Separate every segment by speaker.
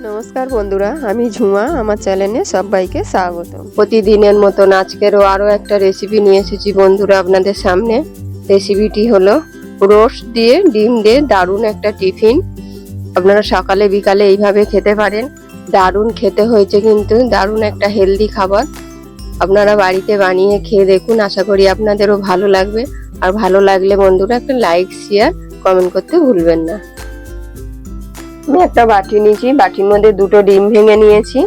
Speaker 1: নমস্কার বন্ধুরা, আমি ঝুমা। আমার চ্যানেলে সবাইকে স্বাগত। প্রতিদিনের মতন আজকেরও আরও একটা রেসিপি নিয়ে এসেছি বন্ধুরা আপনাদের সামনে। রেসিপিটি হলো রোস্ট দিয়ে ডিম দিয়ে দারুণ একটা টিফিন। আপনারা সকালে বিকালে এইভাবে খেতে পারেন। দারুণ খেতে হয়েছে, কিন্তু দারুণ একটা হেলদি খাবার। আপনারা বাড়িতে বানিয়ে খেয়ে দেখুন, আশা করি আপনাদেরও ভালো লাগবে। আর ভালো লাগলে বন্ধুরা একটা লাইক, শেয়ার, কমেন্ট করতে ভুলবেন না। আমি একটা বাটি নিয়েছি, বাটির মধ্যে দুটো ডিম ভেঙে নিয়েছি।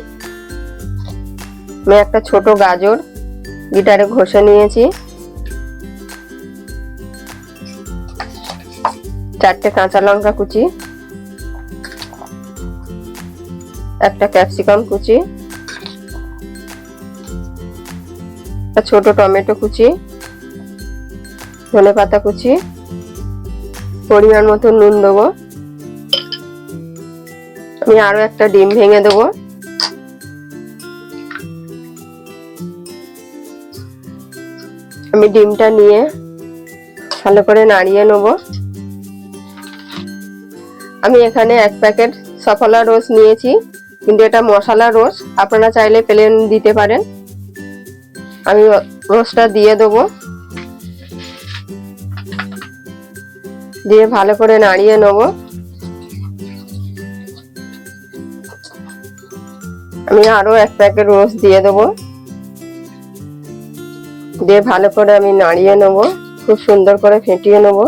Speaker 1: আমি একটা ছোট গাজর গিটারে ঘষে নিয়েছি। 4টে কাঁচা লঙ্কা কুচি, একটা ক্যাপসিকাম কুচি, একটা ছোট টমেটো কুচি, ধনেপাতা কুচি, পরিমাণ মতো নুন দেবো। আমি আরো একটা ডিম ভেঙে দেবো। আমি ডিমটা নিয়ে ভালো করে নাড়িয়ে নেব। আমি এখানে 1 প্যাকেট সফলা রোজ নিয়েছি, কিন্তু এটা মশলা রোজ, আপনারা চাইলে প্লেন দিতে পারেন। আমি রোজটা দিয়ে দেবো, দিয়ে ভালো করে নাড়িয়ে নেব। আমি আরো 1 প্যাকেট রোজ দিয়ে দেবো, দিয়ে ভালো করে আমি নাড়িয়ে নেব, খুব সুন্দর করে ফেটিয়ে নেব।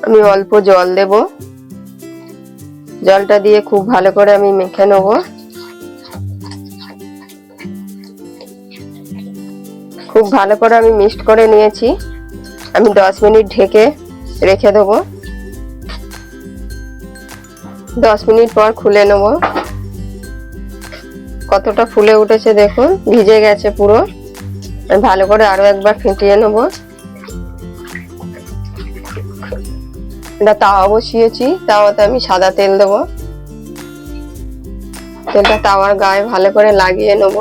Speaker 1: আমি অল্প জল দেব, জলটা দিয়ে খুব ভালো করে আমি মেখে নেব। খুব ভালো করে আমি মিক্সড করে নিয়েছি। আমি 10 মিনিট ঢেকে রেখে দেব। 10 মিনিট পর খুলে নেব। কতটা ফুলে উঠেছে দেখুন, ভিজে গেছে পুরো। আমি ভালো করে আরো একবার ফেটিয়ে নেব। এটা তাওয়া বসিয়েছি, তাওয়াতে আমি সাদা তেল দেবো। তেলটা তাওয়ার গায়ে ভালো করে লাগিয়ে নেব,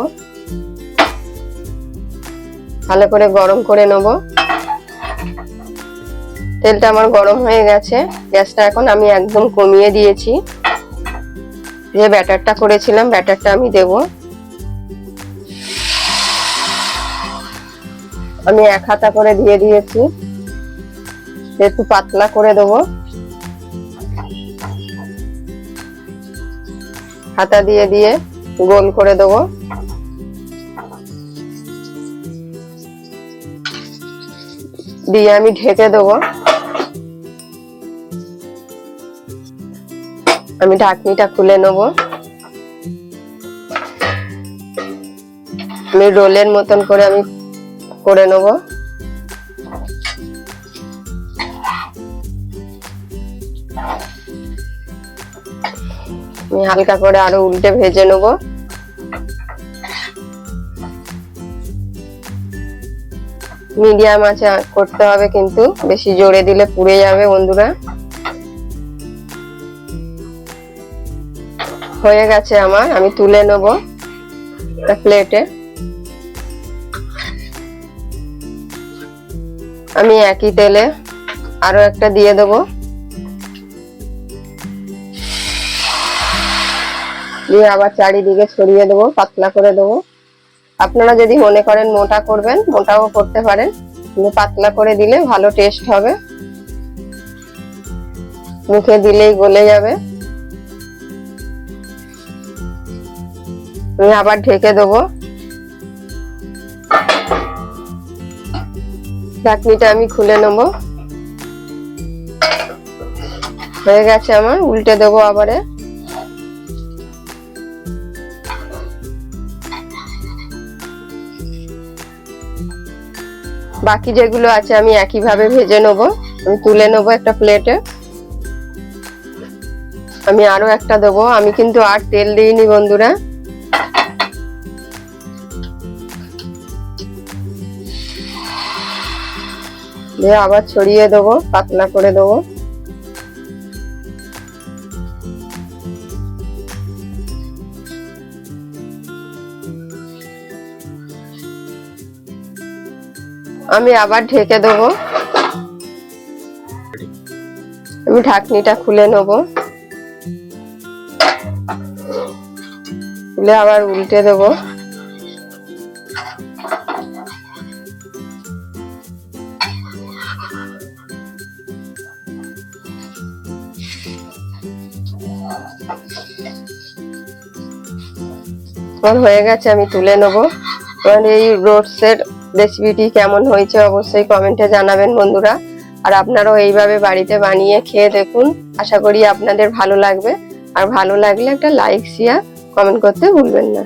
Speaker 1: ভালো করে গরম করে নেব। তেলটা আমার গরম হয়ে গেছে, গ্যাসটা এখন আমি একদম কমিয়ে দিয়েছি। যে ব্যাটারটা করেছিলাম, ব্যাটারটা আমি দেব। আমি 1 হাতা করে দিয়ে দিয়েছি, একটু পাতলা করে দেবো। হাতা দিয়ে দিয়ে গোল করে দেবো। দিয়ে আমি ঢেকে দেবো। আমি ঢাকনিটা খুলে নেব। আমি রোলের মতন করে আমি করে নেব। আমি হালকা করে আরো উল্টে ভেজে নেব। মিডিয়াম আঁচে করতে হবে, কিন্তু বেশি জোরে দিলে পুড়ে যাবে বন্ধুরা। হয়ে গেছে আমার, আমি তুলে নেব একটা প্লেটে। আমি একই তেলে আরো একটা দিয়ে দেবো, দিয়ে আবার চারিদিকে ছড়িয়ে দেবো, পাতলা করে দেবো। আপনারা যদি মনে করেন মোটা করবেন, মোটাও করতে পারেন, কিন্তু পাতলা করে দিলে ভালো টেস্ট হবে। মুখে দিলেই গলে যাবে। আমি আবার ঢেকে দেবো। ঢাকনিটা আমি খুলে নেব। হয়ে গেছে আমার, উল্টে দেবো আবারে। বাকি যেগুলো আছে আমি একইভাবে ভেজে নেব। আমি তুলে নেব একটা প্লেটে। আমি আরো একটা দেবো। আমি কিন্তু আর তেল দিইনি বন্ধুরা। দিয়ে আবার ছড়িয়ে দেবো, পাতলা করে দেবো। আমি আবার ঢেকে দেবো। আমি ঢাকনিটা খুলে নেব। তুলে আবার উল্টে দেবো। আমার হয়ে গেছে, আমি তুলে নেবো। এবার এই রোস্টের রেসিপিটি কেমন হয়েছে অবশ্যই কমেন্টে জানাবেন বন্ধুরা। আর আপনারাও এইভাবে বাড়িতে বানিয়ে খেয়ে দেখুন, আশা করি আপনাদের ভালো লাগবে। আর ভালো লাগলে একটা লাইক শেয়ার কমেন্ট করতে ভুলবেন না।